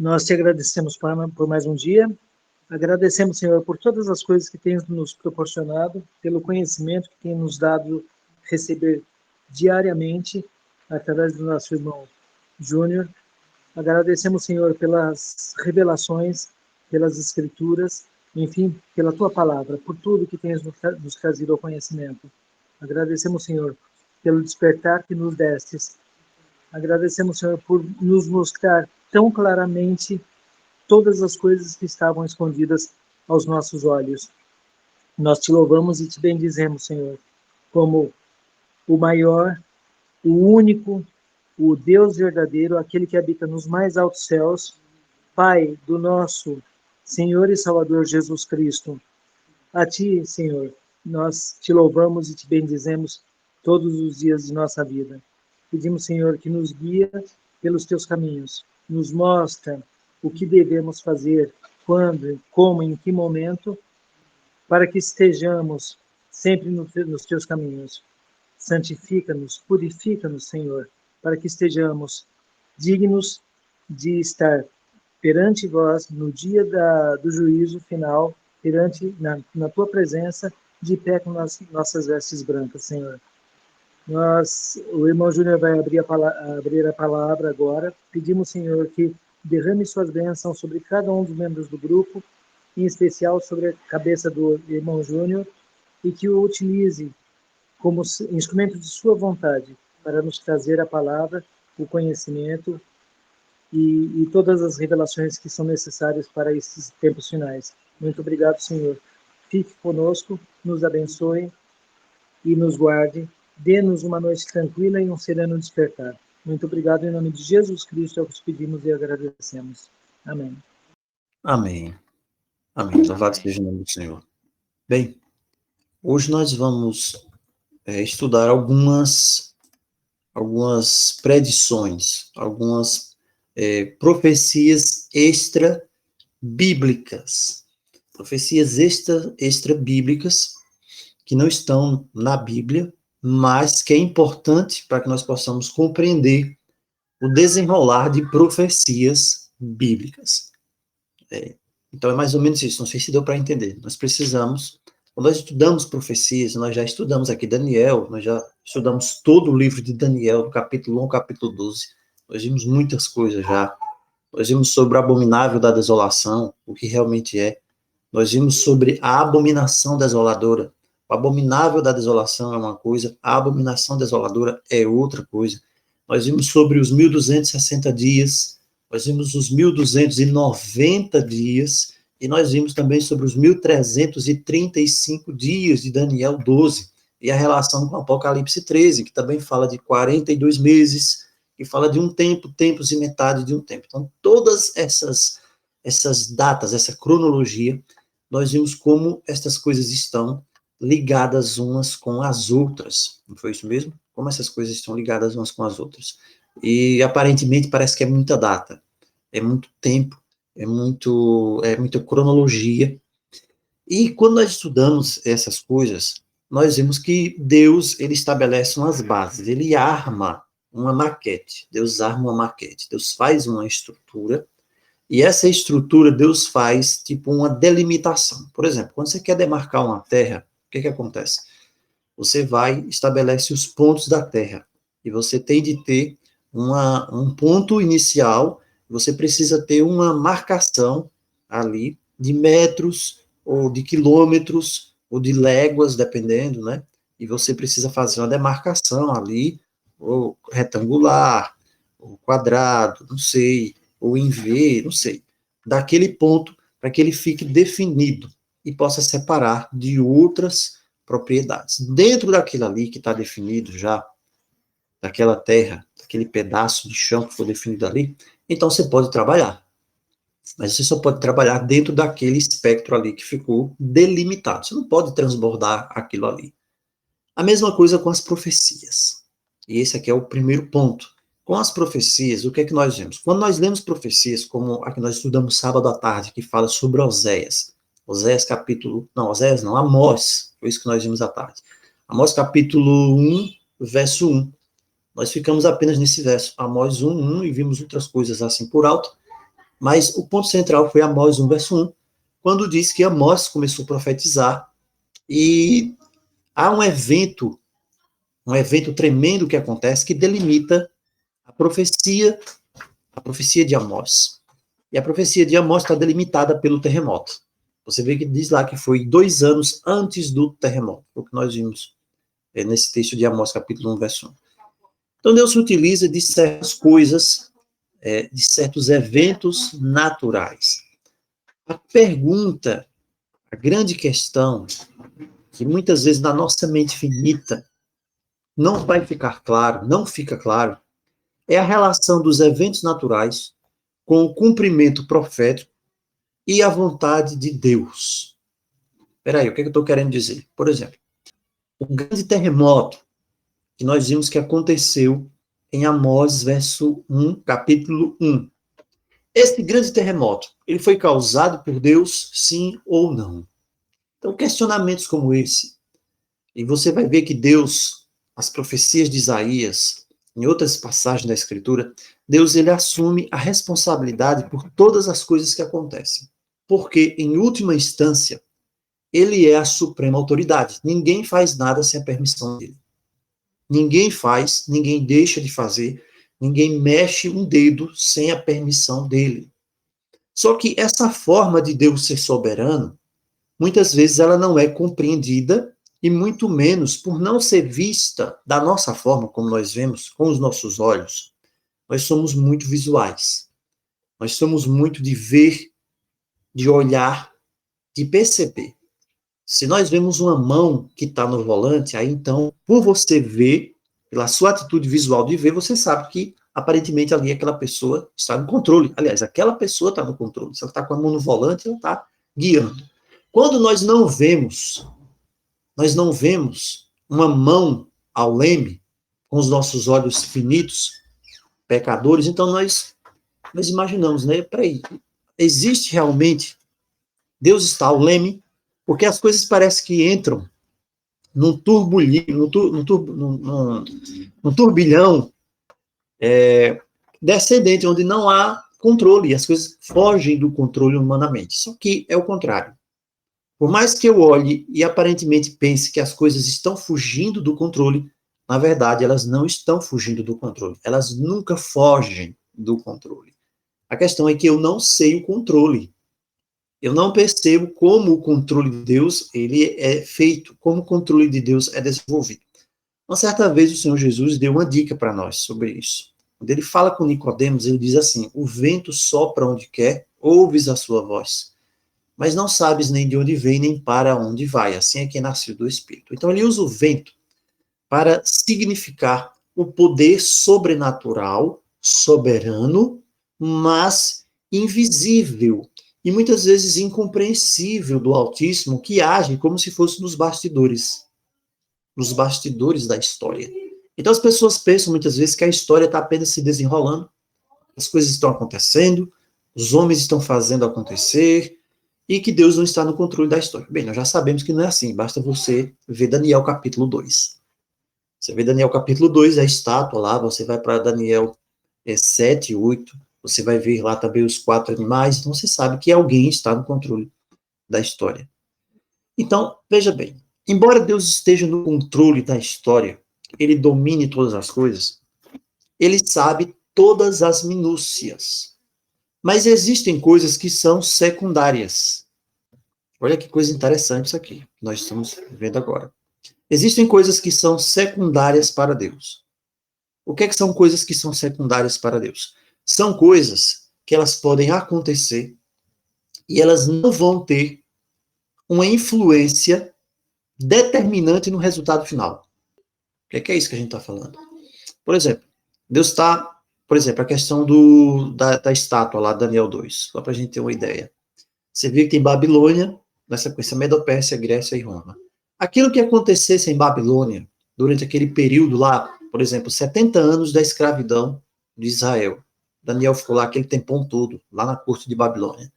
Nós te agradecemos por mais um dia. Agradecemos, Senhor, por todas as coisas que tens nos proporcionado, pelo conhecimento que tem nos dado receber diariamente através do nosso irmão Júnior. Agradecemos, Senhor, pelas revelações, pelas escrituras, enfim, pela tua palavra, por tudo que tens nos trazido ao conhecimento. Agradecemos, Senhor, pelo despertar que nos destes. Agradecemos, Senhor, por nos mostrar tão claramente todas as coisas que estavam escondidas aos nossos olhos. Nós te louvamos e te bendizemos, Senhor, como o maior, o único, o Deus verdadeiro, aquele que habita nos mais altos céus, Pai do nosso Senhor e Salvador Jesus Cristo. A ti, Senhor, nós te louvamos e te bendizemos todos os dias de nossa vida. Pedimos, Senhor, que nos guia pelos teus caminhos, nos mostra o que devemos fazer, quando, como, em que momento, para que estejamos sempre nos teus caminhos. Santifica-nos, purifica-nos, Senhor, para que estejamos dignos de estar perante vós no dia do juízo final, na tua presença, de pé com nossas vestes brancas, Senhor. O irmão Júnior vai abrir a palavra agora. Pedimos, Senhor, que derrame suas bênçãos sobre cada um dos membros do grupo, em especial sobre a cabeça do irmão Júnior, e que o utilize como instrumento de sua vontade para nos trazer a palavra, o conhecimento e todas as revelações que são necessárias para esses tempos finais. Muito obrigado, Senhor. Fique conosco, nos abençoe e nos guarde. Dê-nos uma noite tranquila e um sereno despertar. Muito obrigado, em nome de Jesus Cristo, é o que te pedimos e agradecemos. Amém. Amém. Amém. Louvado seja o nome do Senhor. Bem, hoje nós vamos estudar algumas predições, algumas profecias extra-bíblicas. Profecias extra-bíblicas que não estão na Bíblia, mas que é importante para que nós possamos compreender o desenrolar de profecias bíblicas. Então é mais ou menos isso, não sei se deu para entender. Nós precisamos, quando nós estudamos profecias, nós já estudamos aqui Daniel, nós já estudamos todo o livro de Daniel, do capítulo 1 ao capítulo 12, nós vimos muitas coisas já. Nós vimos sobre o abominável da desolação, o que realmente é. Nós vimos sobre a abominação desoladora. O abominável da desolação é uma coisa, a abominação desoladora é outra coisa. Nós vimos sobre os 1260 dias, nós vimos os 1290 dias, e nós vimos também sobre os 1335 dias de Daniel 12, e a relação com Apocalipse 13, que também fala de 42 meses, que fala de um tempo, tempos e metade de um tempo. Então, todas essas datas, essa cronologia, nós vimos como estas coisas estão ligadas umas com as outras. Não foi isso mesmo? Como essas coisas estão ligadas umas com as outras. E, aparentemente, parece que é muita data, é muito tempo, é muita cronologia. E, quando nós estudamos essas coisas, nós vemos que Deus, ele estabelece umas bases, ele arma uma maquete, Deus arma uma maquete, Deus faz uma estrutura, e essa estrutura Deus faz, tipo, uma delimitação. Por exemplo, quando você quer demarcar uma terra, o que acontece? Você estabelece os pontos da terra, e você tem de ter um ponto inicial, você precisa ter uma marcação ali de metros, ou de quilômetros, ou de léguas, dependendo, né? E você precisa fazer uma demarcação ali, ou retangular, ou quadrado, não sei, ou em V, não sei, daquele ponto, para que ele fique definido e possa separar de outras propriedades. Dentro daquilo ali que está definido já, daquela terra, daquele pedaço de chão que foi definido ali, então você pode trabalhar. Mas você só pode trabalhar dentro daquele espectro ali que ficou delimitado. Você não pode transbordar aquilo ali. A mesma coisa com as profecias. E esse aqui é o primeiro ponto. Com as profecias, o que é que nós vemos? Quando nós lemos profecias, como a que nós estudamos sábado à tarde, que fala sobre Oséias, Amós, foi isso que nós vimos à tarde. Amós capítulo 1, verso 1. Nós ficamos apenas nesse verso, Amós 1, 1, e vimos outras coisas assim por alto, Mas o ponto central foi Amós 1, verso 1, quando diz que Amós começou a profetizar e há um evento tremendo que acontece que delimita a profecia de Amós. E a profecia de Amós está delimitada pelo terremoto. Você vê que diz lá que foi 2 anos antes do terremoto, o que nós vimos nesse texto de Amós, capítulo 1, verso 1. Então, Deus se utiliza de certas coisas, de certos eventos naturais. A pergunta, a grande questão, que muitas vezes na nossa mente finita não vai ficar claro, não fica claro, é a relação dos eventos naturais com o cumprimento profético e a vontade de Deus. Espera aí, o que eu estou querendo dizer? Por exemplo, o grande terremoto que nós vimos que aconteceu em Amós, verso 1, capítulo 1. Esse grande terremoto, ele foi causado por Deus, sim ou não? Então, questionamentos como esse, e você vai ver que Deus, as profecias de Isaías, em outras passagens da Escritura, Deus ele assume a responsabilidade por todas as coisas que acontecem. Porque, em última instância, ele é a suprema autoridade. Ninguém faz nada sem a permissão dele. Ninguém faz, ninguém deixa de fazer, ninguém mexe um dedo sem a permissão dele. Só que essa forma de Deus ser soberano, muitas vezes ela não é compreendida e muito menos por não ser vista da nossa forma, como nós vemos, com os nossos olhos. Nós somos muito visuais. Nós somos muito de ver, de olhar, de perceber. Se nós vemos uma mão que está no volante, aí então, por você ver, pela sua atitude visual de ver, você sabe que aparentemente ali aquela pessoa está no controle. Aliás, aquela pessoa está no controle. Se ela está com a mão no volante, ela está guiando. Quando nós não vemos uma mão ao leme, com os nossos olhos finitos, pecadores, então nós imaginamos, né? Peraí, existe realmente, Deus está ao leme, porque as coisas parecem que entram num turbilhão descendente, onde não há controle, as coisas fogem do controle humanamente. Só que é o contrário. Por mais que eu olhe e aparentemente pense que as coisas estão fugindo do controle, na verdade, elas não estão fugindo do controle. Elas nunca fogem do controle. A questão é que eu não sei o controle. Eu não percebo como o controle de Deus ele é feito, como o controle de Deus é desenvolvido. Uma certa vez o Senhor Jesus deu uma dica para nós sobre isso. Quando ele fala com Nicodemos, ele diz assim: o vento sopra onde quer, ouves a sua voz, mas não sabes nem de onde vem, nem para onde vai. Assim é que é nascido do Espírito. Então ele usa o vento para significar o poder sobrenatural, soberano, mas invisível e muitas vezes incompreensível do Altíssimo, que age como se fosse nos bastidores da história. Então as pessoas pensam muitas vezes que a história está apenas se desenrolando, as coisas estão acontecendo, os homens estão fazendo acontecer, e que Deus não está no controle da história. Bem, nós já sabemos que não é assim, basta você ver Daniel capítulo 2. Você vê Daniel capítulo 2, a estátua lá, você vai para Daniel 7, 8, você vai ver lá também os 4 animais, então você sabe que alguém está no controle da história. Então, veja bem, embora Deus esteja no controle da história, ele domine todas as coisas, ele sabe todas as minúcias. Mas existem coisas que são secundárias. Olha que coisa interessante isso aqui, que nós estamos vendo agora. Existem coisas que são secundárias para Deus. O que são coisas que são secundárias para Deus? São coisas que elas podem acontecer e elas não vão ter uma influência determinante no resultado final. O que é isso que a gente está falando? Por exemplo, Deus está... Por exemplo, a questão da estátua lá, Daniel 2, só para a gente ter uma ideia. Você viu que tem Babilônia, na sequência Medo-Pérsia, Grécia e Roma. Aquilo que acontecesse em Babilônia, durante aquele período lá, por exemplo, 70 anos da escravidão de Israel. Daniel ficou lá aquele tempão todo, lá na corte de Babilônia.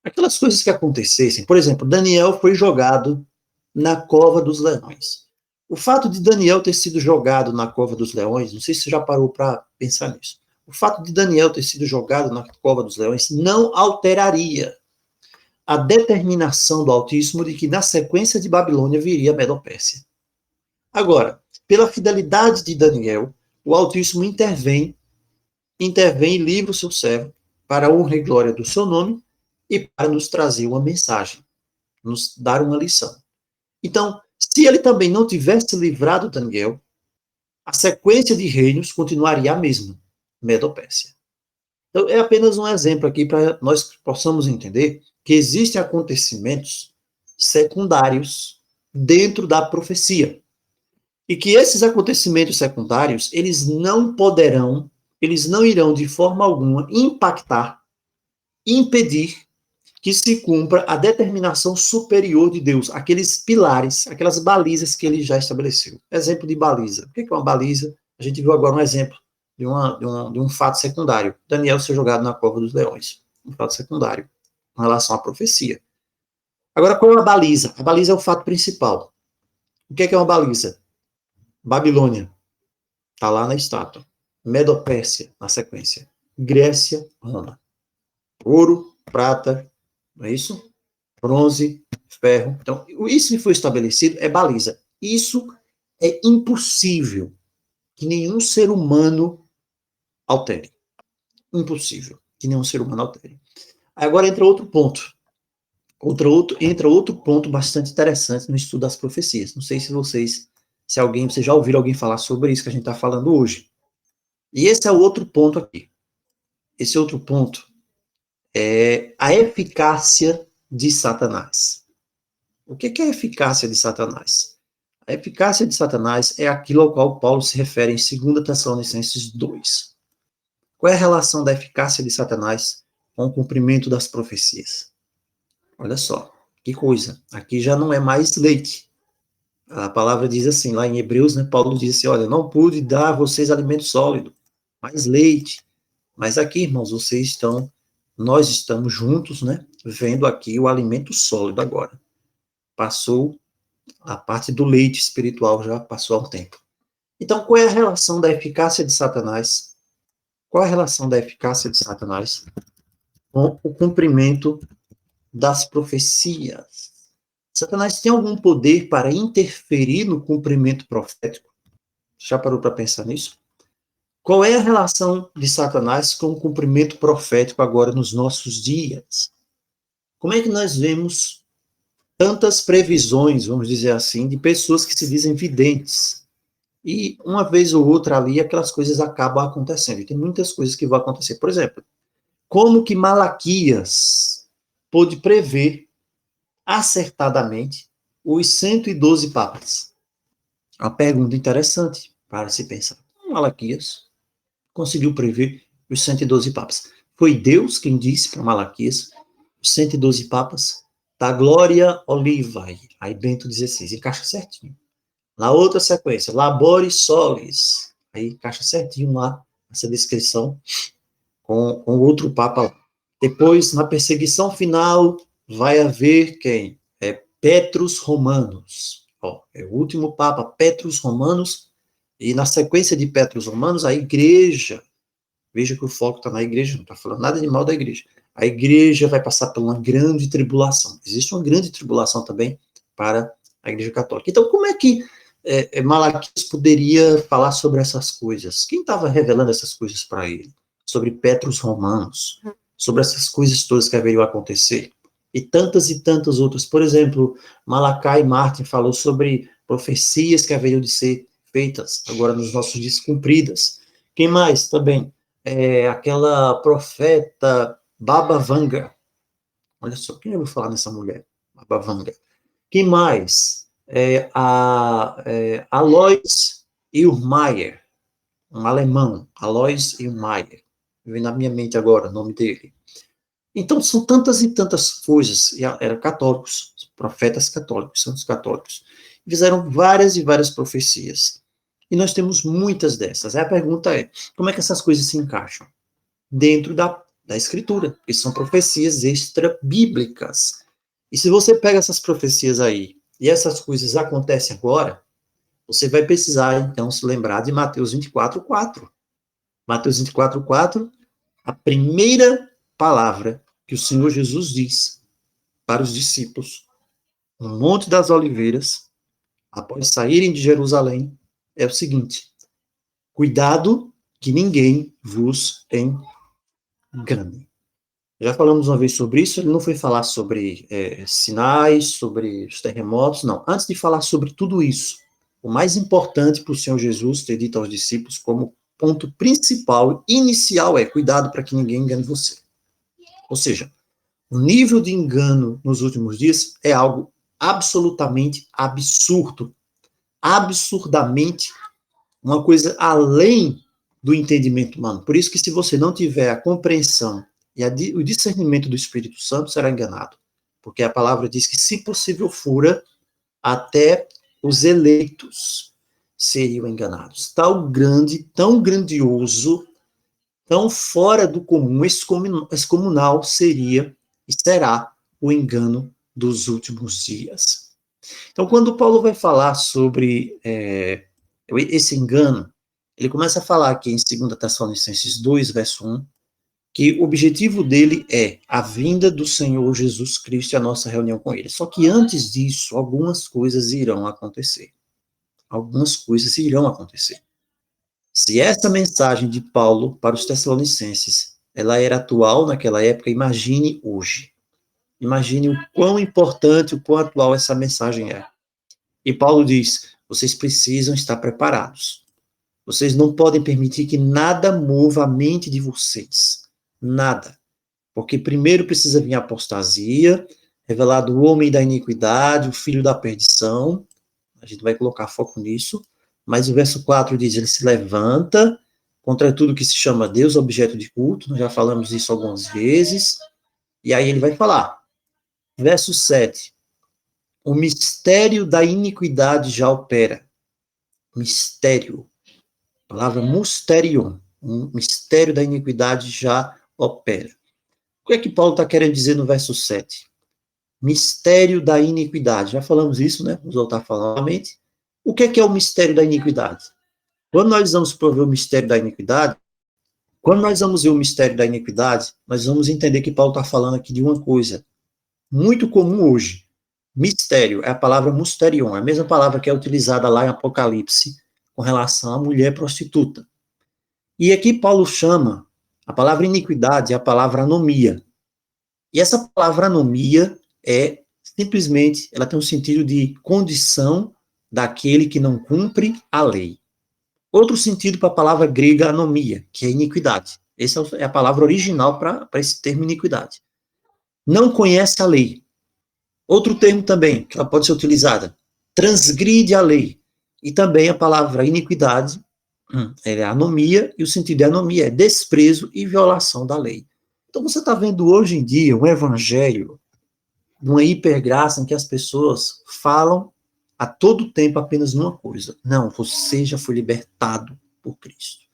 Aquelas coisas que acontecessem, por exemplo, Daniel foi jogado na cova dos leões. O fato de Daniel ter sido jogado na cova dos leões, não sei se você já parou para pensar nisso. o fato de Daniel ter sido jogado na cova dos leões não alteraria a determinação do Altíssimo de que na sequência de Babilônia viria a Medo-Pérsia. Agora, pela fidelidade de Daniel, o Altíssimo intervém e livra o seu servo para a honra e glória do seu nome e para nos trazer uma mensagem, nos dar uma lição. Então, se ele também não tivesse livrado Daniel, a sequência de reinos continuaria a mesma, Medo-Pérsia. Então, é apenas um exemplo aqui para nós possamos entender que existem acontecimentos secundários dentro da profecia. E que esses acontecimentos secundários, eles não irão de forma alguma impactar, impedir que se cumpra a determinação superior de Deus, aqueles pilares, aquelas balizas que ele já estabeleceu. Exemplo de baliza. O que é uma baliza? A gente viu agora um exemplo de um fato secundário. Daniel ser jogado na cova dos leões. Um fato secundário, com relação à profecia. Agora, qual é a baliza? A baliza é o fato principal. O que é uma baliza? Babilônia, está lá na estátua. Medo-Pérsia, na sequência. Grécia, Roma. Ouro, prata, não é isso? Bronze, ferro. Então, isso que foi estabelecido é baliza. Isso é impossível que nenhum ser humano altere. Impossível que nenhum ser humano altere. Agora entra outro ponto. Entra outro ponto bastante interessante no estudo das profecias. Não sei se vocês já ouviram alguém falar sobre isso que a gente está falando hoje. E esse é o outro ponto aqui. Esse outro ponto é a eficácia de Satanás. O que é a eficácia de Satanás? A eficácia de Satanás é aquilo ao qual Paulo se refere em 2 Tessalonicenses 2. Qual é a relação da eficácia de Satanás com o cumprimento das profecias? Olha só, que coisa. Aqui já não é mais leite. A palavra diz assim, lá em Hebreus, né, Paulo diz assim, olha, não pude dar a vocês alimento sólido, mas leite. Mas aqui, irmãos, nós estamos juntos, né, vendo aqui o alimento sólido agora. Passou a parte do leite espiritual, já passou há um tempo. Então, qual é a relação da eficácia de Satanás? Qual é a relação da eficácia de Satanás com o cumprimento das profecias? Satanás tem algum poder para interferir no cumprimento profético? Já parou para pensar nisso? Qual é a relação de Satanás com o cumprimento profético agora nos nossos dias? Como é que nós vemos tantas previsões, vamos dizer assim, de pessoas que se dizem videntes? E uma vez ou outra ali, aquelas coisas acabam acontecendo. E tem muitas coisas que vão acontecer. Por exemplo, como que Malaquias pôde prever acertadamente os 112 papas? Uma pergunta interessante para se pensar. Malaquias conseguiu prever os 112 papas. Foi Deus quem disse para Malaquias, os 112 papas, da Glória Olivae, aí Bento XVI, encaixa certinho. Na outra sequência, Laboris Solis, aí encaixa certinho lá, essa descrição, com outro papa lá. Depois, na perseguição final, vai haver quem? Petrus Romanus. É o último papa, Petrus Romanus, e na sequência de Petrus Romanus, a igreja, veja que o foco está na igreja, não está falando nada de mal da igreja. A igreja vai passar por uma grande tribulação. Existe uma grande tribulação também para a igreja católica. Então, como é que Malaquias poderia falar sobre essas coisas? Quem estava revelando essas coisas para ele? Sobre Petrus Romanos, sobre essas coisas todas que haveriam a acontecer. E tantas outras. Por exemplo, Malachi Martin falou sobre profecias que haveriam de ser feitas agora nos nossos dias, cumpridas. Quem mais também? Aquela profeta Baba Vanga. Olha só, quem eu vou falar nessa mulher? Baba Vanga. Quem mais? Alois Illmayer, um alemão, Alois Illmayer. Vem na minha mente agora o nome dele. Então, são tantas e tantas coisas, e eram católicos, profetas católicos, santos católicos, fizeram várias e várias profecias. E nós temos muitas dessas. Aí a pergunta é, como é que essas coisas se encaixam? Dentro da Escritura, porque são profecias extra-bíblicas. E se você pega essas profecias aí, e essas coisas acontecem agora, você vai precisar, então, se lembrar de Mateus 24:4. Mateus 24:4, a primeira palavra que o Senhor Jesus diz para os discípulos no Monte das Oliveiras, após saírem de Jerusalém, é o seguinte: cuidado que ninguém vos engane. Já falamos uma vez sobre isso, ele não foi falar sobre sinais, sobre os terremotos, não. Antes de falar sobre tudo isso, o mais importante para o Senhor Jesus ter dito aos discípulos como ponto principal, inicial, é cuidado para que ninguém engane você. Ou seja, o nível de engano nos últimos dias é algo absolutamente absurdo, absurdamente uma coisa além do entendimento humano. Por isso que se você não tiver a compreensão e o discernimento do Espírito Santo, será enganado. Porque a palavra diz que, se possível fora, até os eleitos seriam enganados. Tal grande, tão grandioso, tão fora do comum, excomunal seria e será o engano dos últimos dias. Então, quando Paulo vai falar sobre esse engano, ele começa a falar aqui em 2 Tessalonicenses 2, verso 1, que o objetivo dele é a vinda do Senhor Jesus Cristo e a nossa reunião com ele. Só que antes disso, algumas coisas irão acontecer. Algumas coisas irão acontecer. Se essa mensagem de Paulo para os Tessalonicenses, ela era atual naquela época, imagine hoje. Imagine o quão importante, o quão atual essa mensagem é. E Paulo diz, vocês precisam estar preparados. Vocês não podem permitir que nada mova a mente de vocês. Nada. Porque primeiro precisa vir a apostasia, revelado o homem da iniquidade, o filho da perdição. A gente vai colocar foco nisso. Mas o verso 4 diz, ele se levanta contra tudo que se chama Deus, objeto de culto. Nós já falamos isso algumas vezes. E aí ele vai falar. Verso 7. O mistério da iniquidade já opera. Mistério. A palavra mysterion. Um mistério da iniquidade já opera. O que é que Paulo está querendo dizer no verso 7? Mistério da iniquidade. Já falamos isso, né? Vamos voltar a falar novamente. O que é o mistério da iniquidade? Quando nós vamos prover o mistério da iniquidade, nós vamos entender que Paulo está falando aqui de uma coisa muito comum hoje. Mistério é a palavra mysterion, é a mesma palavra que é utilizada lá em Apocalipse com relação à mulher prostituta. E aqui Paulo chama a palavra iniquidade, a palavra anomia. E essa palavra anomia é simplesmente, ela tem um sentido de condição daquele que não cumpre a lei. Outro sentido para a palavra grega anomia, que é iniquidade. Essa é a palavra original para esse termo iniquidade. Não conhece a lei. Outro termo também, que ela pode ser utilizada, transgride a lei. E também a palavra iniquidade, é anomia, e o sentido de anomia é desprezo e violação da lei. Então você está vendo hoje em dia um evangelho, uma hipergraça em que as pessoas falam a todo tempo apenas numa coisa. Não, você já foi libertado por Cristo.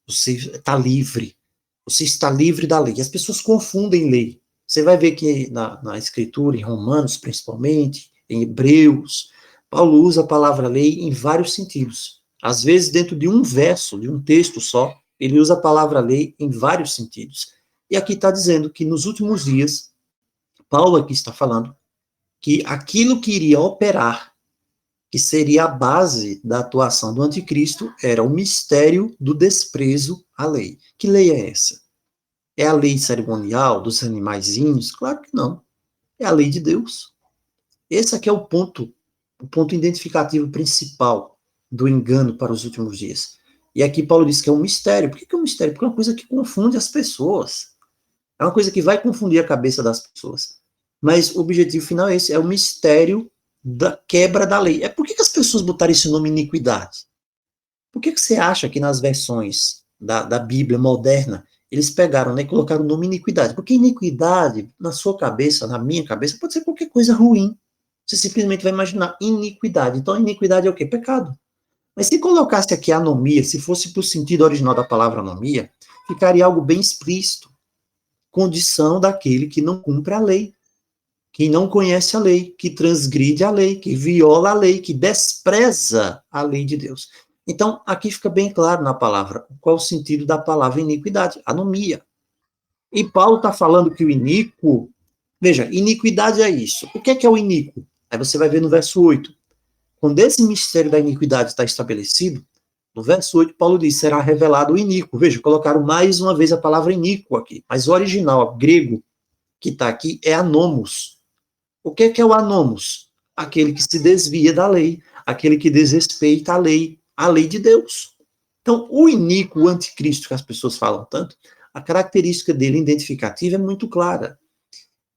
Você está livre. Você está livre da lei. E as pessoas confundem lei. Você vai ver que na Escritura, em Romanos principalmente, em Hebreus, Paulo usa a palavra lei em vários sentidos. Às vezes, dentro de um verso, de um texto só, ele usa a palavra lei em vários sentidos. E aqui está dizendo que nos últimos dias, Paulo aqui está falando que aquilo que iria operar, que seria a base da atuação do anticristo, era o mistério do desprezo à lei. Que lei é essa? É a lei cerimonial dos animaizinhos? Claro que não. É a lei de Deus. Esse aqui é o ponto identificativo principal do engano para os últimos dias. E aqui Paulo diz que é um mistério. Por que é um mistério? Porque é uma coisa que confunde as pessoas. É uma coisa que vai confundir a cabeça das pessoas. Mas o objetivo final é esse, é o mistério da quebra da lei. Por que as pessoas botaram esse nome iniquidade? Por que você acha que nas versões da Bíblia moderna, eles pegaram, né, e colocaram o nome iniquidade? Porque iniquidade, na sua cabeça, na minha cabeça, pode ser qualquer coisa ruim. Você simplesmente vai imaginar iniquidade. Então, iniquidade é o quê? Pecado. Mas se colocasse aqui anomia, se fosse para o sentido original da palavra anomia, ficaria algo bem explícito. Condição daquele que não cumpre a lei, que não conhece a lei, que transgride a lei, que viola a lei, que despreza a lei de Deus. Então, aqui fica bem claro na palavra qual o sentido da palavra iniquidade, anomia. E Paulo está falando que o iníquo, veja, iniquidade é isso. O que é o iníquo? Aí você vai ver no verso 8. Quando esse mistério da iniquidade está estabelecido, no verso 8, Paulo diz, será revelado o iníquo. Veja, colocaram mais uma vez a palavra iníquo aqui. Mas o original, o grego, que está aqui, é anomos. O que é o anomos? Aquele que se desvia da lei, aquele que desrespeita a lei de Deus. Então, o iníquo, o anticristo que as pessoas falam tanto, a característica dele identificativa é muito clara.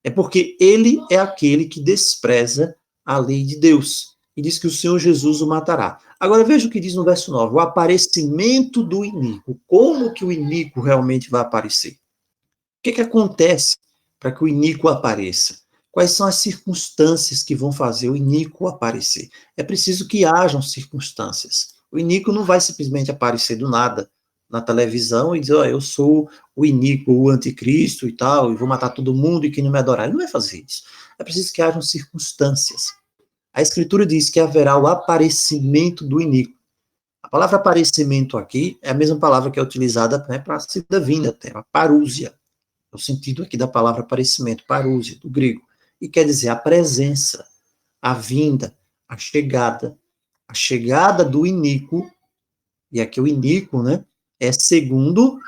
É porque ele é aquele que despreza a lei de Deus. E diz que o Senhor Jesus o matará. Agora veja o que diz no verso 9, o aparecimento do iníquo. Como que o iníquo realmente vai aparecer? O que acontece para que o iníquo apareça? Quais são as circunstâncias que vão fazer o iníquo aparecer? É preciso que hajam circunstâncias. O iníquo não vai simplesmente aparecer do nada na televisão e dizer, oh, eu sou o iníquo, o anticristo e tal, e vou matar todo mundo e quem não me adorar. Ele não vai fazer isso. É preciso que hajam circunstâncias. A Escritura diz que haverá o aparecimento do iníquo. A palavra aparecimento aqui é a mesma palavra que é utilizada, né, para a segunda vinda, a parúzia. É o sentido aqui da palavra aparecimento, parúzia, do grego. E quer dizer a presença, a vinda, a chegada do iníquo, e aqui o iníquo, né, é segundo,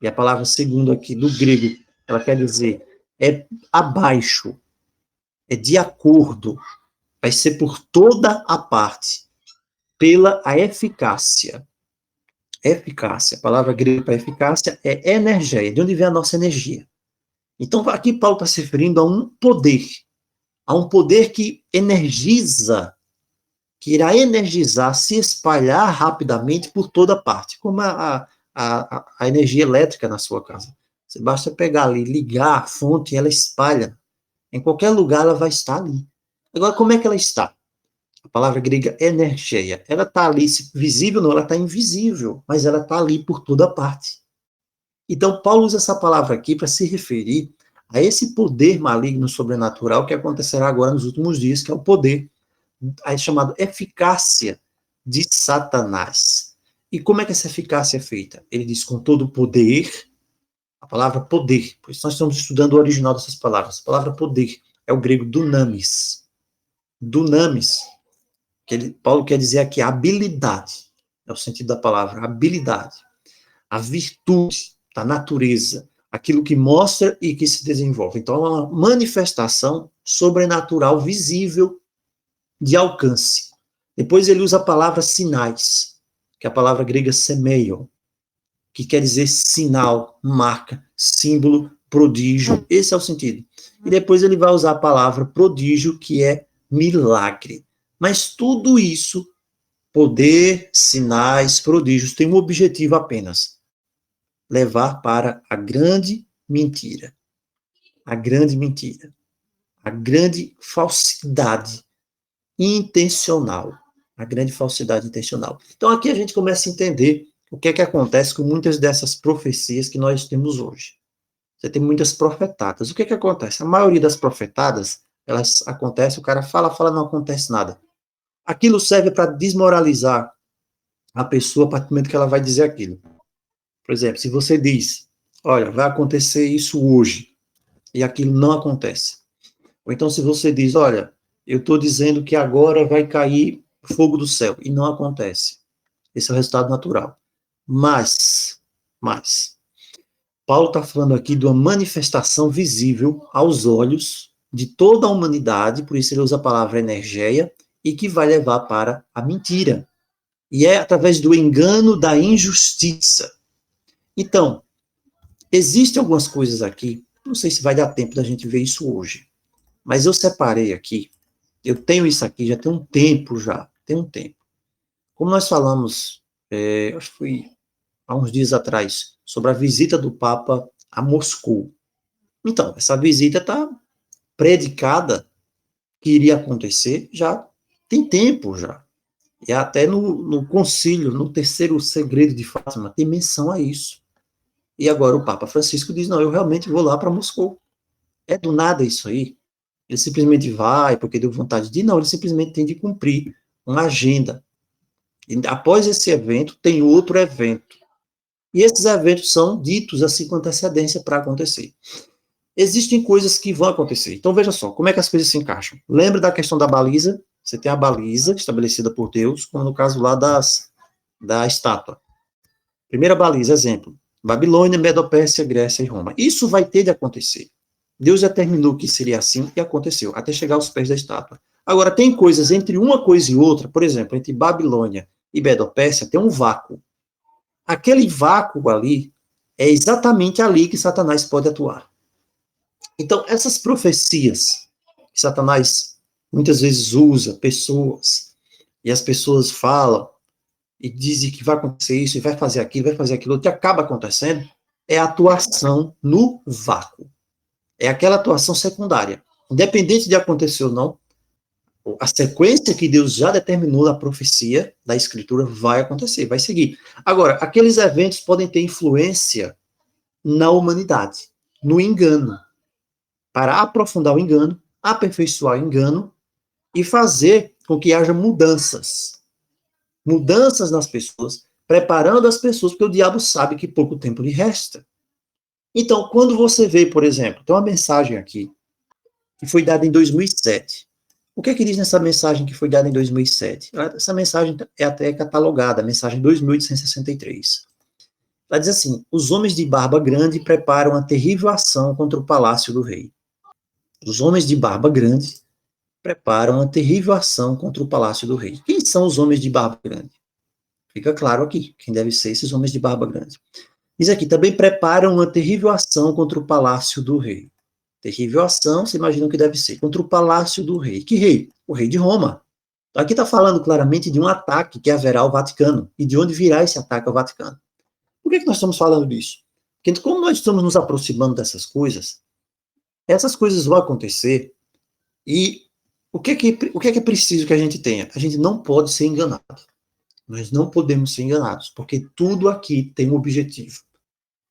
e a palavra segundo aqui do grego, ela quer dizer é abaixo, é de acordo, vai ser por toda a parte, pela a eficácia. Eficácia, a palavra grega para eficácia é energia, de onde vem a nossa energia. Então, aqui Paulo está se referindo a um poder que energiza, que irá energizar, se espalhar rapidamente por toda parte, como a energia elétrica na sua casa. Você basta pegar ali, ligar a fonte, ela espalha. Em qualquer lugar ela vai estar ali. Agora, como é que ela está? A palavra grega energia, ela está ali, visível não, ela está invisível, mas ela está ali por toda parte. Então, Paulo usa essa palavra aqui para se referir a esse poder maligno sobrenatural que acontecerá agora nos últimos dias, que é o poder aí chamado eficácia de Satanás. E como é que essa eficácia é feita? Ele diz com todo o poder, a palavra poder, pois nós estamos estudando o original dessas palavras. A palavra poder é o grego dunamis. Dunamis, Paulo quer dizer aqui habilidade, é o sentido da palavra, habilidade, a virtude da natureza, aquilo que mostra e que se desenvolve. Então, é uma manifestação sobrenatural visível de alcance. Depois ele usa a palavra sinais, que é a palavra grega semeio, que quer dizer sinal, marca, símbolo, prodígio. Esse é o sentido. E depois ele vai usar a palavra prodígio, que é milagre. Mas tudo isso, poder, sinais, prodígios, tem um objetivo apenas: levar para a grande mentira. A grande mentira. A grande falsidade intencional. A grande falsidade intencional. Então aqui a gente começa a entender o que é que acontece com muitas dessas profecias que nós temos hoje. Você tem muitas profetadas. O que é que acontece? A maioria das profetadas, elas acontecem, o cara fala, não acontece nada. Aquilo serve para desmoralizar a pessoa a partir do momento que ela vai dizer aquilo. Por exemplo, se você diz, olha, vai acontecer isso hoje, e aquilo não acontece. Ou então se você diz, olha, eu estou dizendo que agora vai cair fogo do céu, e não acontece. Esse é o resultado natural. Mas, Paulo está falando aqui de uma manifestação visível aos olhos de toda a humanidade, por isso ele usa a palavra energia, e que vai levar para a mentira. E é através do engano da injustiça. Então, existem algumas coisas aqui, não sei se vai dar tempo da gente ver isso hoje, mas eu separei aqui, eu tenho isso aqui já tem um tempo tem um tempo. Como nós falamos, acho que foi há uns dias atrás, sobre a visita do Papa a Moscou. Então, essa visita está predicada que iria acontecer já tem tempo já. E até no concílio, no terceiro segredo de Fátima, tem menção a isso. E agora o Papa Francisco diz, não, eu realmente vou lá para Moscou. É do nada isso aí. Ele simplesmente vai porque deu vontade de ir. Não, ele simplesmente tem de cumprir uma agenda. E após esse evento, tem outro evento. E esses eventos são ditos assim com antecedência para acontecer. Existem coisas que vão acontecer. Então, veja só, como é que as coisas se encaixam. Lembra da questão da baliza? Você tem a baliza estabelecida por Deus, como no caso lá da estátua. Primeira baliza, exemplo. Babilônia, Medo-Pérsia, Grécia e Roma. Isso vai ter de acontecer. Deus determinou que seria assim e aconteceu, até chegar aos pés da estátua. Agora, tem coisas entre uma coisa e outra, por exemplo, entre Babilônia e Medo-Pérsia, tem um vácuo. Aquele vácuo ali é exatamente ali que Satanás pode atuar. Então, essas profecias que Satanás muitas vezes usa pessoas, e as pessoas falam e dizem que vai acontecer isso, e vai fazer aquilo, o que acaba acontecendo é a atuação no vácuo. É aquela atuação secundária. Independente de acontecer ou não, a sequência que Deus já determinou na profecia da Escritura vai acontecer, vai seguir. Agora, aqueles eventos podem ter influência na humanidade, no engano, para aprofundar o engano, aperfeiçoar o engano e fazer com que haja mudanças. Mudanças nas pessoas, preparando as pessoas, porque o diabo sabe que pouco tempo lhe resta. Então, quando você vê, por exemplo, tem uma mensagem aqui, que foi dada em 2007. O que é que diz nessa mensagem que foi dada em 2007? Essa mensagem é até catalogada, a mensagem 2863. Ela diz assim: os homens de barba grande preparam uma terrível ação contra o palácio do rei. Os homens de barba grande preparam uma terrível ação contra o palácio do rei. Quem são os homens de barba grande? Fica claro aqui, quem deve ser esses homens de barba grande. Diz aqui, também preparam uma terrível ação contra o palácio do rei. Terrível ação, você imagina o que deve ser, contra o palácio do rei. Que rei? O rei de Roma. Aqui está falando claramente de um ataque que haverá ao Vaticano, e de onde virá esse ataque ao Vaticano. Por que nós estamos falando disso? Porque como nós estamos nos aproximando dessas coisas, essas coisas vão acontecer, e o que é preciso que a gente tenha? A gente não pode ser enganado. Nós não podemos ser enganados, porque tudo aqui tem um objetivo.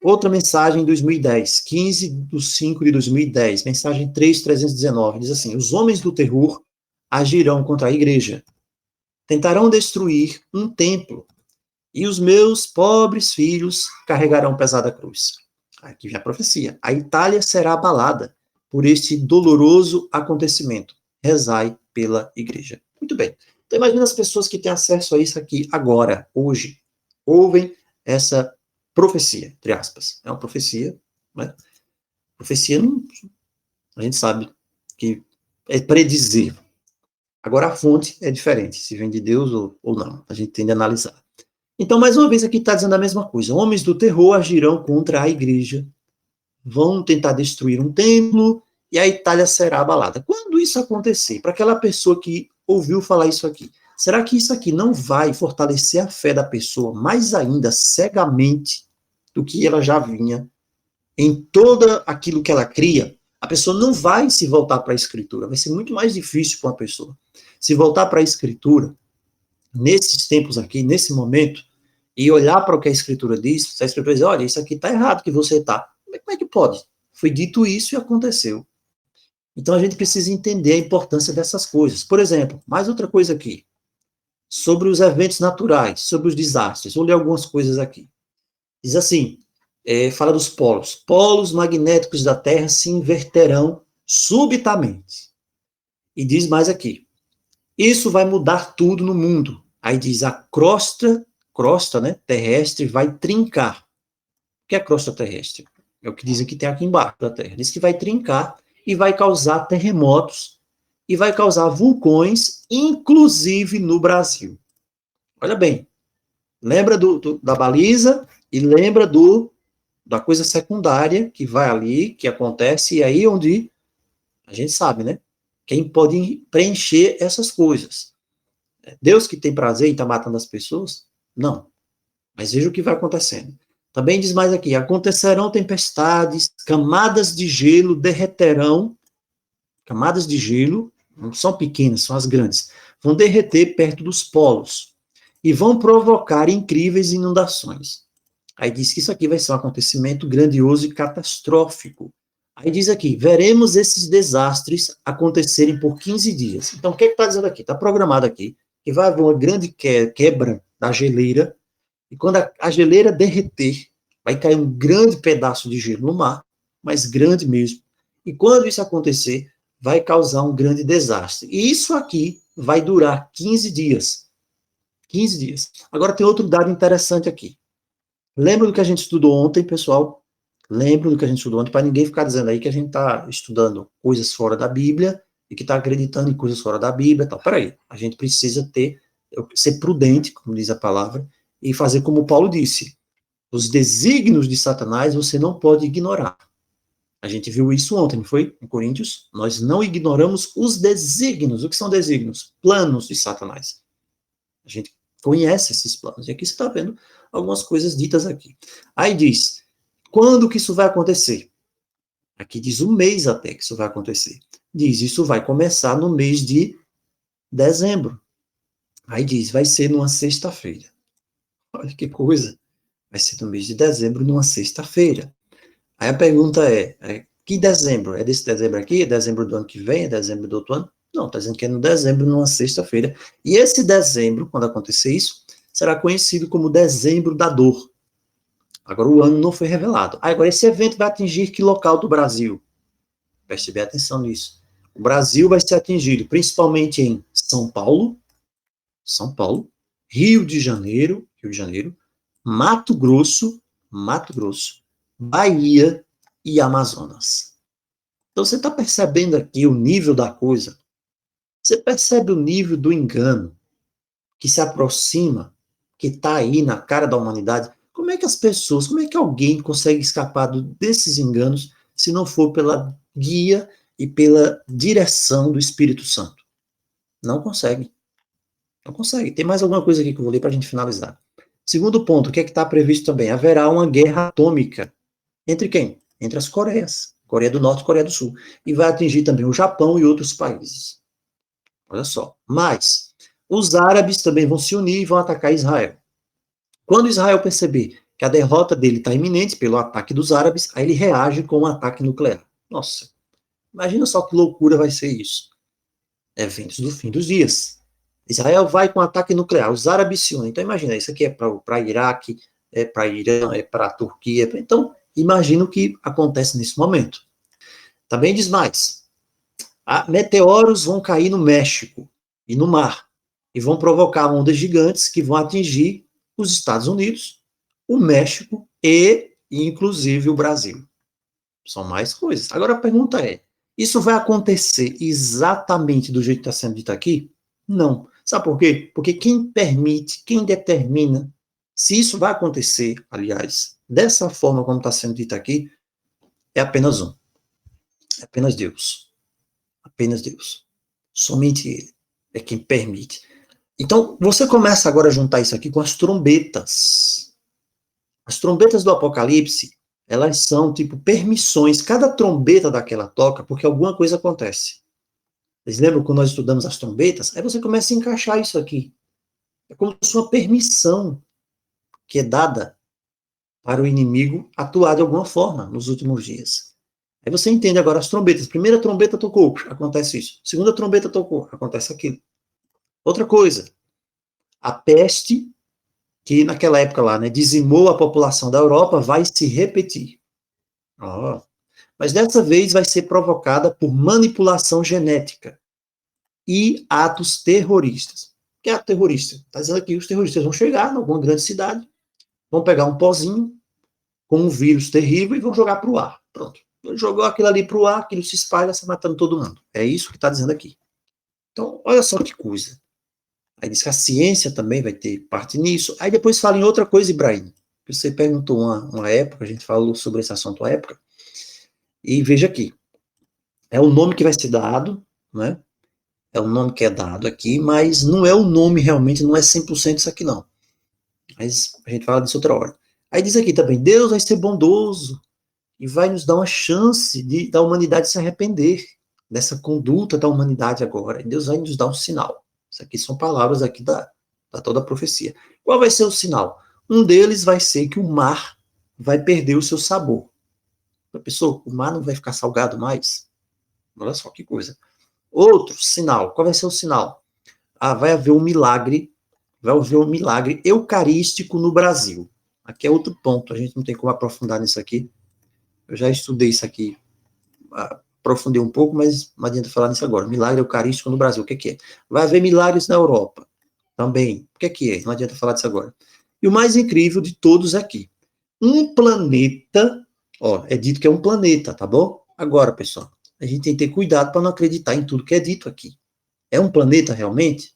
Outra mensagem em 2010, 15/5/2010, mensagem 3.319, diz assim: os homens do terror agirão contra a igreja, tentarão destruir um templo, e os meus pobres filhos carregarão pesada cruz. Aqui vem a profecia. A Itália será abalada por este doloroso acontecimento. Rezai pela igreja. Muito bem. Então, imagina as pessoas que têm acesso a isso aqui agora, hoje, ouvem essa profecia, entre aspas. É uma profecia, né? Profecia, não, a gente sabe que é predizer. Agora, a fonte é diferente, se vem de Deus ou não. A gente tem de analisar. Então, mais uma vez, aqui está dizendo a mesma coisa. Homens do terror agirão contra a igreja, vão tentar destruir um templo, e a Itália será abalada. Quando isso acontecer, para aquela pessoa que ouviu falar isso aqui, será que isso aqui não vai fortalecer a fé da pessoa mais ainda cegamente do que ela já vinha em todo aquilo que ela cria? A pessoa não vai se voltar para a Escritura, vai ser muito mais difícil para uma pessoa se voltar para a Escritura nesses tempos aqui, nesse momento, e olhar para o que a Escritura diz. A Escritura diz: olha, isso aqui está errado que você está. Como é que pode? Foi dito isso e aconteceu. Então a gente precisa entender a importância dessas coisas. Por exemplo, mais outra coisa aqui, sobre os eventos naturais, sobre os desastres. Vou ler algumas coisas aqui. Diz assim, fala dos polos. Polos magnéticos da Terra se inverterão subitamente. E diz mais aqui, isso vai mudar tudo no mundo. Aí diz, a crosta, né, terrestre vai trincar. O que é a crosta terrestre? É o que dizem que tem aqui embaixo da Terra. Diz que vai trincar e vai causar terremotos e vai causar vulcões, inclusive no Brasil. Olha bem, lembra da baliza e lembra da coisa secundária que vai ali, que acontece, e aí onde a gente sabe, né? Quem pode preencher essas coisas? Deus que tem prazer em estar matando as pessoas? Não. Mas veja o que vai acontecendo. Também diz mais aqui, acontecerão tempestades, camadas de gelo derreterão, camadas de gelo, não são pequenas, são as grandes, vão derreter perto dos polos e vão provocar incríveis inundações. Aí diz que isso aqui vai ser um acontecimento grandioso e catastrófico. Aí diz aqui, veremos esses desastres acontecerem por 15 dias. Então, o que está dizendo aqui? Está programado aqui que vai haver uma grande quebra da geleira, e quando a geleira derreter, vai cair um grande pedaço de gelo no mar, mas grande mesmo. E quando isso acontecer, vai causar um grande desastre. E isso aqui vai durar 15 dias. 15 dias. Agora tem outro dado interessante aqui. Lembra do que a gente estudou ontem, pessoal? Lembra do que a gente estudou ontem, para ninguém ficar dizendo aí que a gente está estudando coisas fora da Bíblia e que está acreditando em coisas fora da Bíblia e tal. Peraí, a gente precisa ser prudente, como diz a palavra, e fazer como Paulo disse. Os desígnios de Satanás você não pode ignorar. A gente viu isso ontem, não foi? Em Coríntios. Nós não ignoramos os desígnios. O que são desígnios? Planos de Satanás. A gente conhece esses planos. E aqui você está vendo algumas coisas ditas aqui. Aí diz, quando que isso vai acontecer? Aqui diz o mês até que isso vai acontecer. Diz, isso vai começar no mês de dezembro. Aí diz, vai ser numa sexta-feira. Olha que coisa. Vai ser no mês de dezembro, numa sexta-feira. Aí a pergunta que dezembro? É desse dezembro aqui? É dezembro do ano que vem? É dezembro do outro ano? Não, está dizendo que é no dezembro, numa sexta-feira. E esse dezembro, quando acontecer isso, será conhecido como dezembro da dor. Agora, o ano não foi revelado. Agora, esse evento vai atingir que local do Brasil? Preste bem atenção nisso. O Brasil vai ser atingido principalmente em São Paulo, Rio de Janeiro, Mato Grosso, Bahia e Amazonas. Então, você está percebendo aqui o nível da coisa? Você percebe o nível do engano que se aproxima, que está aí na cara da humanidade? Como é que alguém consegue escapar desses enganos se não for pela guia e pela direção do Espírito Santo? Não consegue. Não consegue. Tem mais alguma coisa aqui que eu vou ler para a gente finalizar. Segundo ponto, o que é que está previsto também? Haverá uma guerra atômica. Entre quem? Entre as Coreias. Coreia do Norte e Coreia do Sul. E vai atingir também o Japão e outros países. Olha só. Mas os árabes também vão se unir e vão atacar Israel. Quando Israel perceber que a derrota dele está iminente pelo ataque dos árabes, aí ele reage com um ataque nuclear. Nossa, imagina só que loucura vai ser isso. Eventos do fim dos dias. Israel vai com um ataque nuclear, os árabes se unem. Então imagina, isso aqui é para Iraque, é para Irã, é para a Turquia. Então, imagina o que acontece nesse momento. Também diz mais. Meteoros vão cair no México e no mar. E vão provocar ondas gigantes que vão atingir os Estados Unidos, o México e, inclusive, o Brasil. São mais coisas. Agora a pergunta é, isso vai acontecer exatamente do jeito que está sendo dito aqui? Não. Sabe por quê? Porque quem permite, quem determina se isso vai acontecer, aliás, dessa forma como está sendo dito aqui, é apenas um. É apenas Deus. Apenas Deus. Somente Ele é quem permite. Então, você começa agora a juntar isso aqui com as trombetas. As trombetas do Apocalipse, elas são tipo permissões. Cada trombeta daquela toca porque alguma coisa acontece. Vocês lembram quando nós estudamos as trombetas? Aí você começa a encaixar isso aqui. É como se fosse uma permissão que é dada para o inimigo atuar de alguma forma nos últimos dias. Aí você entende agora as trombetas. Primeira trombeta tocou, acontece isso. Segunda trombeta tocou, acontece aquilo. Outra coisa, a peste, que naquela época lá, né, dizimou a população da Europa, vai se repetir. Mas dessa vez vai ser provocada por manipulação genética e atos terroristas. Que é ato terrorista? Está dizendo aqui que os terroristas vão chegar em alguma grande cidade, vão pegar um pozinho com um vírus terrível e vão jogar para o ar. Pronto. Jogou aquilo ali para o ar, aquilo se espalha, se matando todo mundo. É isso que está dizendo aqui. Então, olha só que coisa. Aí diz que a ciência também vai ter parte nisso. Aí depois fala em outra coisa, Ibrahim. Você perguntou uma época, a gente falou sobre esse assunto à época. E veja aqui. É o nome que vai ser dado, né? É o nome que é dado aqui, mas não é o nome realmente, não é 100% isso aqui não. Mas a gente fala disso outra hora. Aí diz aqui também, Deus vai ser bondoso e vai nos dar uma chance da humanidade se arrepender dessa conduta da humanidade agora. E Deus vai nos dar um sinal. Isso aqui são palavras aqui da toda a profecia. Qual vai ser o sinal? Um deles vai ser que o mar vai perder o seu sabor. A pessoa, o mar não vai ficar salgado mais? Olha só que coisa. Outro sinal. Qual vai ser o sinal? Vai haver um milagre vai haver um milagre eucarístico no Brasil. Aqui é outro ponto, a gente não tem como aprofundar nisso aqui. Eu já estudei isso aqui, aprofundei um pouco, mas não adianta falar nisso agora. Milagre eucarístico no Brasil, o que é? Vai haver milagres na Europa também. O que é? Não adianta falar disso agora. E o mais incrível de todos aqui, um planeta, é dito que é um planeta, tá bom? Agora, pessoal, a gente tem que ter cuidado para não acreditar em tudo que é dito aqui. É um planeta realmente?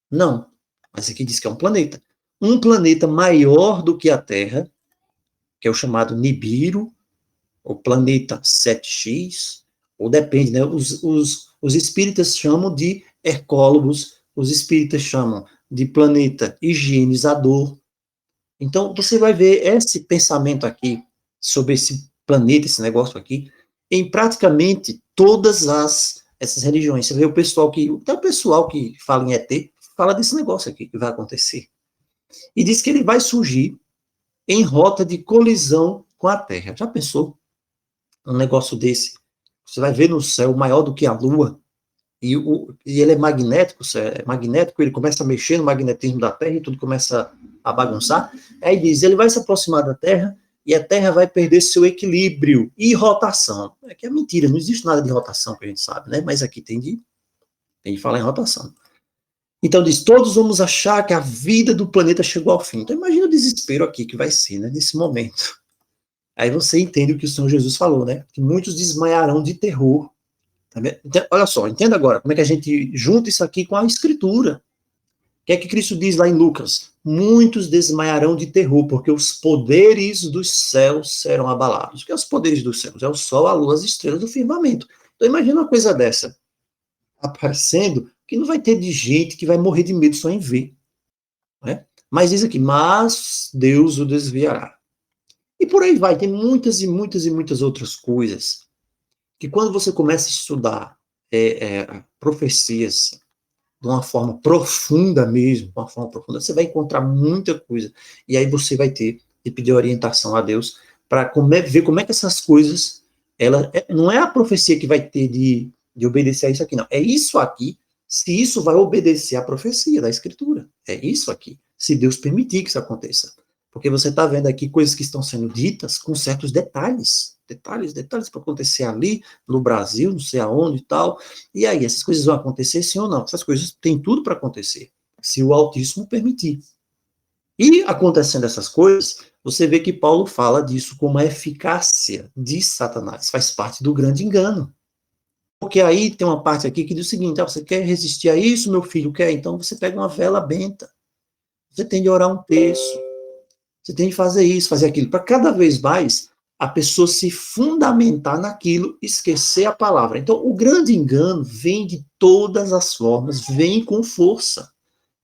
Não. Mas aqui diz que é um planeta. Um planeta maior do que a Terra, que é o chamado Nibiru, o planeta 7X, ou depende, né? Os espíritas chamam de Hercólogos, os espíritas chamam de planeta higienizador. Então, você vai ver esse pensamento aqui, sobre esse planeta, esse negócio aqui, em praticamente todas essas religiões. Você vê até o pessoal que fala em ET, fala desse negócio aqui que vai acontecer. E diz que ele vai surgir em rota de colisão com a Terra. Já pensou? Um negócio desse. Você vai ver no céu maior do que a Lua, e ele é magnético, ele começa a mexer no magnetismo da Terra e tudo começa a bagunçar. Aí diz, ele vai se aproximar da Terra e a Terra vai perder seu equilíbrio e rotação. É que é mentira, não existe nada de rotação que a gente sabe, né? Mas aqui tem de falar em rotação. Então diz, todos vamos achar que a vida do planeta chegou ao fim. Então imagina o desespero aqui que vai ser, né, nesse momento. Aí você entende o que o Senhor Jesus falou, né? Que muitos desmaiarão de terror. Tá vendo? Então, olha só, entenda agora como é que a gente junta isso aqui com a Escritura. O que é que Cristo diz lá em Lucas? Muitos desmaiarão de terror, porque os poderes dos céus serão abalados. O que é os poderes dos céus? É o sol, a lua, as estrelas do firmamento. Então imagina uma coisa dessa aparecendo, que não vai ter de gente que vai morrer de medo só em ver. Né? Mas diz aqui, mas Deus o desviará. E por aí vai, tem muitas e muitas e muitas outras coisas, que quando você começa a estudar profecias de uma forma profunda mesmo, você vai encontrar muita coisa, e aí você vai ter que pedir orientação a Deus para ver como é que essas coisas, não é a profecia que vai ter de obedecer a isso aqui, não, é isso aqui, se isso vai obedecer à profecia da Escritura, é isso aqui, se Deus permitir que isso aconteça. Porque você está vendo aqui coisas que estão sendo ditas com certos detalhes para acontecer ali, no Brasil, não sei aonde e tal. E aí, essas coisas vão acontecer sim ou não? Essas coisas têm tudo para acontecer, se o Altíssimo permitir. E acontecendo essas coisas, você vê que Paulo fala disso como a eficácia de Satanás, faz parte do grande engano. Porque aí tem uma parte aqui que diz o seguinte, você quer resistir a isso, meu filho? Quer? Então você pega uma vela benta, você tem de orar um terço, você tem de fazer isso, fazer aquilo, para cada vez mais a pessoa se fundamentar naquilo, esquecer a palavra. Então, o grande engano vem de todas as formas, vem com força.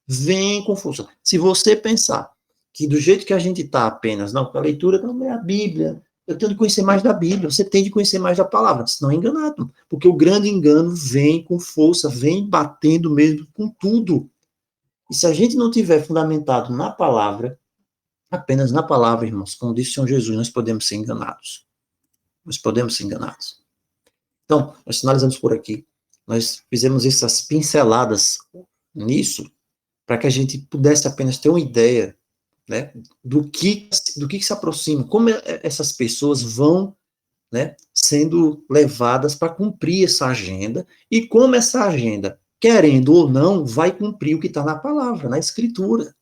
Vem com força. Se você pensar que do jeito que a gente está apenas, não, com a leitura não é a Bíblia, eu tenho de conhecer mais da Bíblia, você tem de conhecer mais da palavra, senão é enganado. Porque o grande engano vem com força, vem batendo mesmo com tudo. E se a gente não tiver fundamentado na palavra, apenas na palavra, irmãos, como disse o Senhor Jesus, nós podemos ser enganados. Nós podemos ser enganados. Então, nós finalizamos por aqui. Nós fizemos essas pinceladas nisso, para que a gente pudesse apenas ter uma ideia, né, do que se aproxima, como essas pessoas vão, né, sendo levadas para cumprir essa agenda, e como essa agenda, querendo ou não, vai cumprir o que está na palavra, na Escritura.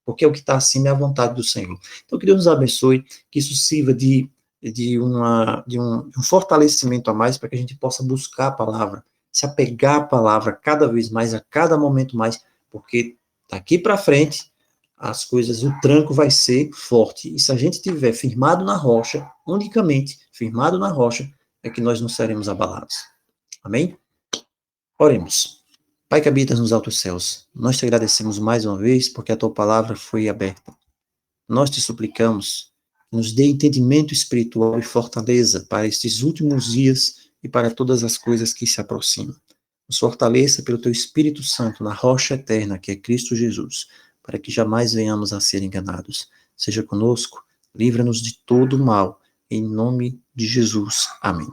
Porque é o que está acima é a vontade do Senhor. Então, que Deus nos abençoe, que isso sirva de um fortalecimento a mais para que a gente possa buscar a palavra, se apegar à palavra cada vez mais, a cada momento mais, porque daqui para frente as coisas, o tranco vai ser forte. E se a gente estiver firmado na rocha, unicamente firmado na rocha, é que nós não seremos abalados. Amém? Oremos. Pai que habitas nos altos céus, nós te agradecemos mais uma vez porque a tua palavra foi aberta. Nós te suplicamos, nos dê entendimento espiritual e fortaleza para estes últimos dias e para todas as coisas que se aproximam. Nos fortaleça pelo teu Espírito Santo na rocha eterna que é Cristo Jesus, para que jamais venhamos a ser enganados. Seja conosco, livra-nos de todo o mal, em nome de Jesus. Amém.